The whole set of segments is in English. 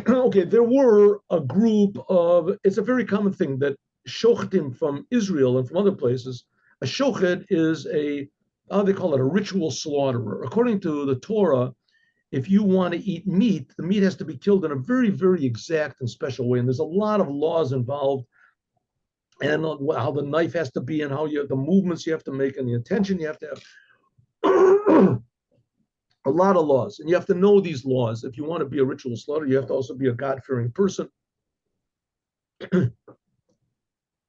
Okay, there were a group of, it's a very common thing that shochtim from Israel and from other places, a shochet is a, how they call it, a ritual slaughterer. According to the Torah, if you want to eat meat, the meat has to be killed in a very, very exact and special way. And there's a lot of laws involved, and how the knife has to be, and how you the movements you have to make, and the attention you have to have. A lot of laws, and you have to know these laws. If you want to be a ritual slaughter, you have to also be a God-fearing person.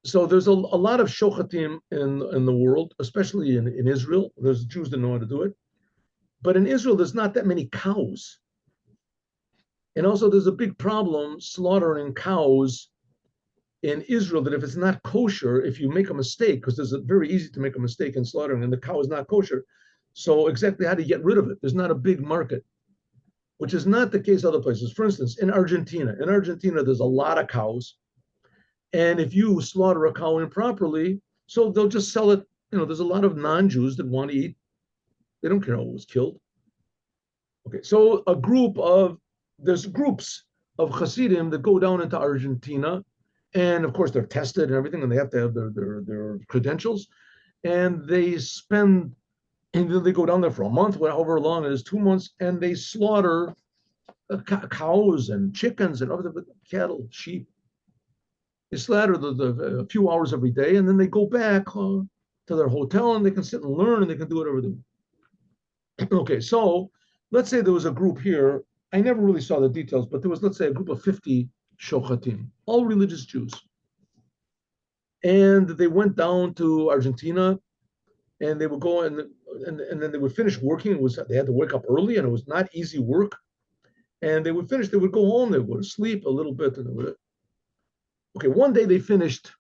So there's a lot of shochatim in the world, especially in Israel. There's Jews that know how to do it. But in Israel, there's not that many cows. And also there's a big problem slaughtering cows in Israel, that if it's not kosher, if you make a mistake, because there's a very easy to make a mistake in slaughtering, and the cow is not kosher. So exactly how do you get rid of it? There's not a big market, which is not the case other places. For instance, in Argentina, there's a lot of cows. And if you slaughter a cow improperly, so they'll just sell it. There's a lot of non-Jews that want to eat. They don't care how it was killed. Okay, so there's groups of Chassidim that go down into Argentina, and of course they're tested and everything, and they have to have their credentials, and they go down there for a month, however long it is, 2 months, and they slaughter cows and chickens and other cattle, sheep. They slaughter a few hours every day, and then they go back to their hotel, and they can sit and learn, and they can do whatever they want. Okay, so let's say there was a group here. I never really saw the details, but there was, let's say, a group of 50 shochatim, all religious Jews. And they went down to Argentina, and they would go and then they would finish working. They had to wake up early, and it was not easy work. And they would finish, they would go home, they would go to sleep a little bit, and they would. Okay, one day they finished.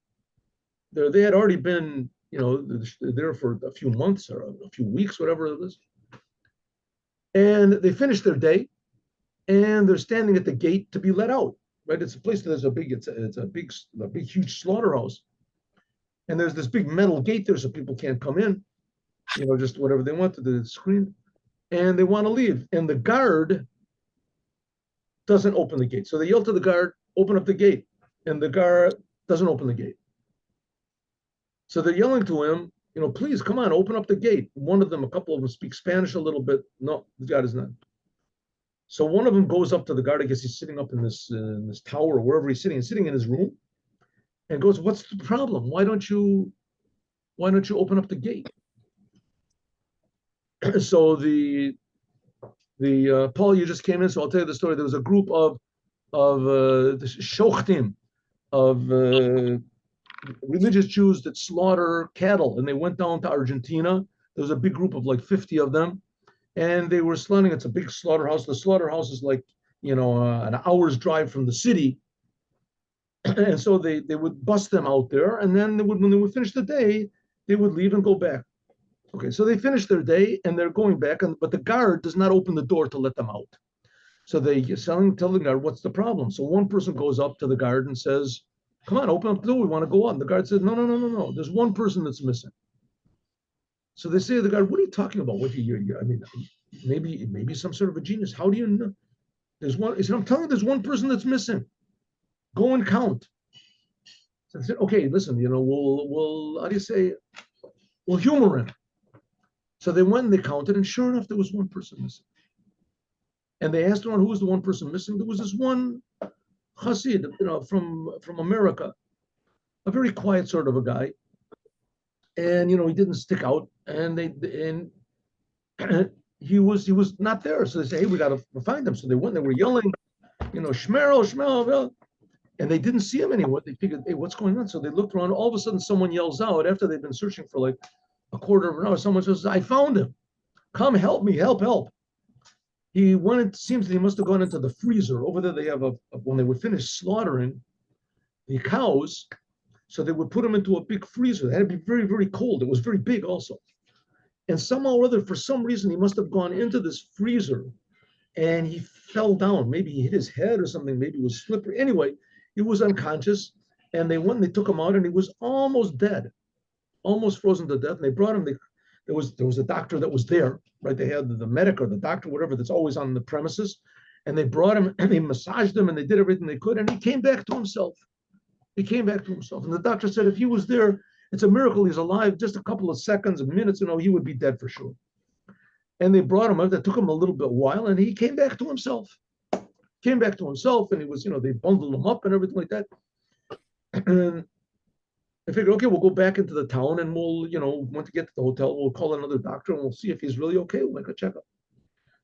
They had already been, there for a few months or a few weeks, whatever it was. And they finished their day, and they're standing at the gate to be let out. Right, it's a place that it's a big, huge slaughterhouse, and there's this big metal gate there, so people can't come in. Just whatever they want to the screen, and they want to leave, and the guard doesn't open the gate. So they yell to the guard, "Open up the gate," and the guard doesn't open the gate. So they're yelling to him, "Please come on, open up the gate." A couple of them speak Spanish a little bit. No, the guard is not. So one of them goes up to the guard. I guess he's sitting up in this tower or wherever he's sitting in his room, and goes, "What's the problem? Why don't you open up the gate?" So the Paul, you just came in, so I'll tell you the story. There was a group of the shochtim, of religious Jews that slaughter cattle, and they went down to Argentina. There was a big group of like 50 of them, and they were slaughtering. It's a big slaughterhouse. The slaughterhouse is like an hour's drive from the city, and so they would bust them out there, and then when they would finish the day, they would leave and go back. Okay, so they finish their day and they're going back, but the guard does not open the door to let them out. So they tell the guard, "What's the problem?" So one person goes up to the guard and says, "Come on, open up the door. We want to go on." The guard says, "No, no, no, no, no. There's one person that's missing." So they say to the guard, "What are you talking about? I mean, maybe some sort of a genius. How do you know? There's one." He said, "I'm telling you, there's one person that's missing. Go and count." So I said, "Okay, listen, we'll how do you say? We'll humor him." So they went and they counted, and sure enough, there was one person missing. And they asked around who was the one person missing. There was this one Chassid, from America, a very quiet sort of a guy, and he didn't stick out, and he was not there. So they say, "Hey, we got to find him." So they went. They were yelling, "Shmerel, Shmerel," and they didn't see him anywhere. They figured, "Hey, what's going on?" So they looked around. All of a sudden, someone yells out after they've been searching for like a quarter of an hour. Someone says, "I found him. Come help me! Help! Help!" He went. It seems that he must have gone into the freezer over there. They have when they would finish slaughtering the cows, so they would put them into a big freezer. It had to be very, very cold. It was very big also. And somehow or other, for some reason, he must have gone into this freezer, and he fell down. Maybe he hit his head or something. Maybe it was slippery. Anyway, he was unconscious, and they went and they took him out, and he was almost dead, almost frozen to death. And they brought him. There was a doctor that was there, right? They had the medic or the doctor, whatever, that's always on the premises, And they brought him and they massaged him and they did everything they could. And he came back to himself. He came back to himself. And the doctor said, if he was there, it's a miracle he's alive. Just a couple of seconds, minutes, he would be dead for sure. And they brought him up. That took him a little bit while, and he came back to himself. Came back to himself, and he was, they bundled him up and everything like that. And I figured, okay, we'll go back into the town, and we'll, once we get to the hotel, we'll call another doctor, and we'll see if he's really okay. We'll make a checkup.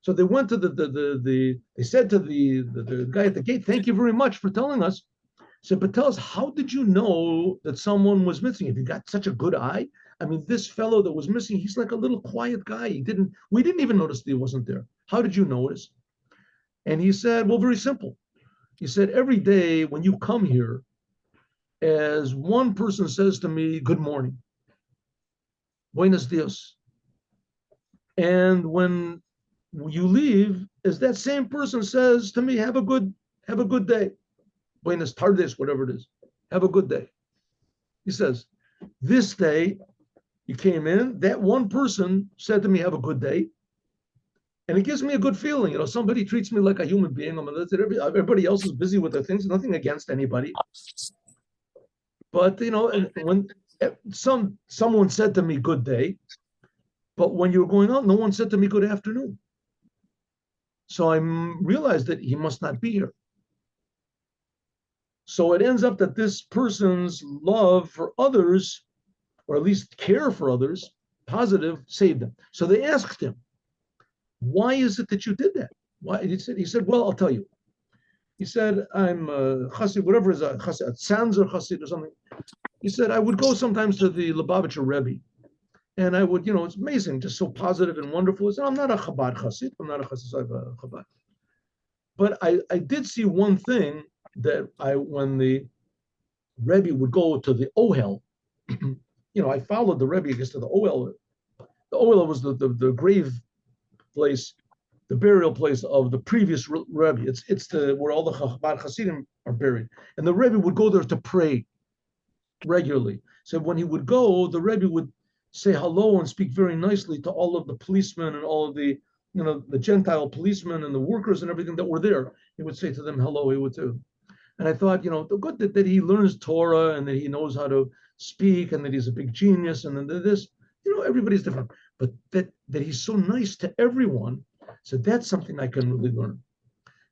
So they went to they said to the guy at the gate, thank you very much for telling us. So, but tell us, how did you know that someone was missing? If you got such a good eye, I mean, this fellow that was missing, he's like a little quiet guy. We didn't even notice that he wasn't there. How did you notice? And he said, well, very simple. He said, every day when you come here, as one person says to me, good morning, buenos dias. And when you leave, as that same person says to me, have a good day. Buenas tardes, whatever it is. Have a good day. He says, this day you came in, that one person said to me, have a good day. And it gives me a good feeling. Somebody treats me like a human being. Everybody else is busy with their things, nothing against anybody. But, when someone said to me, good day, but when you were going out, no one said to me, good afternoon. So I realized that he must not be here. So it ends up that this person's love for others, or at least care for others, positive, saved him. So they asked him, why is it that you did that? Why? He said, well, I'll tell you. He said, I'm a Chassid, whatever is a Chassid, a Tzanzer Chassid or something. He said, I would go sometimes to the Lubavitcher Rebbe. And I would, it's amazing, just so positive and wonderful. He said, I'm not a Chabad Chassid. I'm not a Chassid of Chabad. But I did see one thing that when the Rebbe would go to the Ohel, I followed the Rebbe, I guess, to the Ohel. The Ohel was the grave place, the burial place of the previous Rebbe. It's where all the Chabad Hasidim are buried. And the Rebbe would go there to pray regularly. So when he would go, the Rebbe would say hello and speak very nicely to all of the policemen and all of the, the Gentile policemen and the workers and everything that were there. He would say to them hello. He would too. And I thought, good that he learns Torah and that he knows how to speak and that he's a big genius and then this, everybody's different. But that he's so nice to everyone, so that's something I can really learn.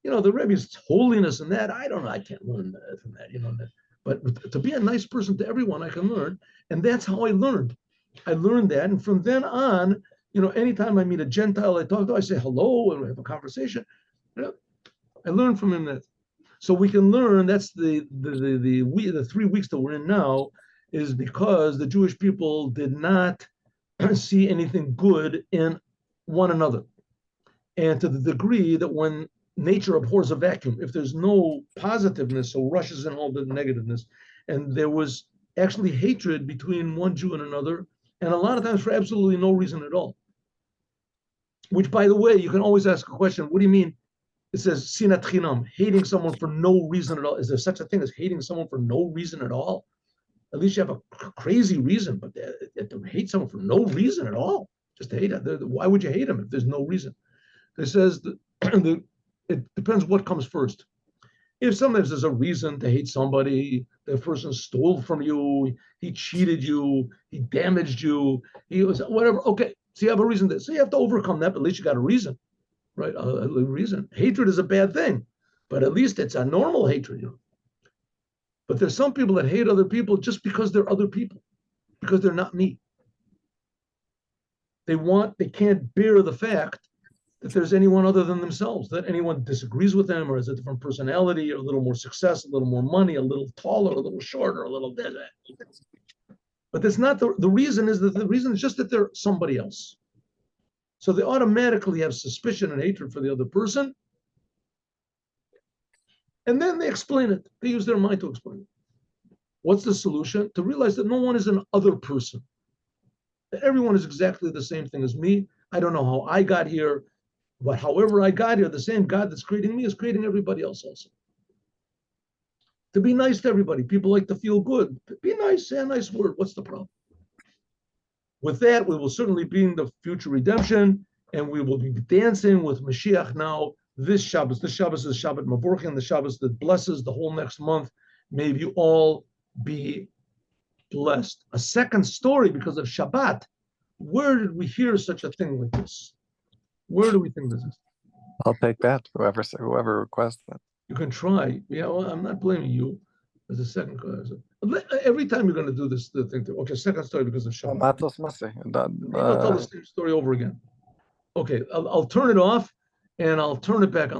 The Rebbe's holiness and that, I don't know, I can't learn that from that, But to be a nice person to everyone, I can learn. And that's how I learned. I learned that. And from then on, anytime I meet a Gentile I talk to, I say hello and we have a conversation. I learned from him that. So we can learn, that's the 3 weeks that we're in now, is because the Jewish people did not see anything good in one another. And to the degree that when nature abhors a vacuum, if there's no positiveness, so rushes in all the negativeness, and there was actually hatred between one Jew and another, and a lot of times for absolutely no reason at all. Which, by the way, you can always ask a question, what do you mean? It says, sinat chinam, hating someone for no reason at all. Is there such a thing as hating someone for no reason at all? At least you have a crazy reason, but to hate someone for no reason at all, just to hate it. Why would you hate him if there's no reason? It says it depends what comes first. If sometimes there's a reason to hate somebody, the person stole from you, he cheated you, he damaged you, he was whatever. Okay, so you have a reason. So you have to overcome that, but at least you got a reason. Right, a reason. Hatred is a bad thing, but at least it's a normal hatred. But there's some people that hate other people just because they're other people, because they're not me. They can't bear the fact that there's anyone other than themselves, that anyone disagrees with them or has a different personality or a little more success, a little more money, a little taller, a little shorter, a little this. But that's not the reason. Is that the reason is just that they're somebody else. So they automatically have suspicion and hatred for the other person. And then they explain it. They use their mind to explain it. What's the solution? To realize that no one is an other person. That everyone is exactly the same thing as me. I don't know how I got here, but however I got here, the same God that's creating me is creating everybody else also. To be nice to everybody. People like to feel good. Be nice, say a nice word. What's the problem? With that, we will certainly be in the future redemption, and we will be dancing with Mashiach now this Shabbos is Shabbat Mavorchin, the Shabbos that blesses the whole next month. May you all be blessed. A second story because of Shabbat. Where did we hear such a thing like this? Where do we think this is? I'll take that. Whoever requests that. You can try. Yeah, well, I'm not blaming you. There's a second. Every time you're going to do this, the thing. Okay, second story because of Shabbat. Matos Masi. Maybe I'll tell the same story over again. Okay, I'll turn it off and I'll turn it back on.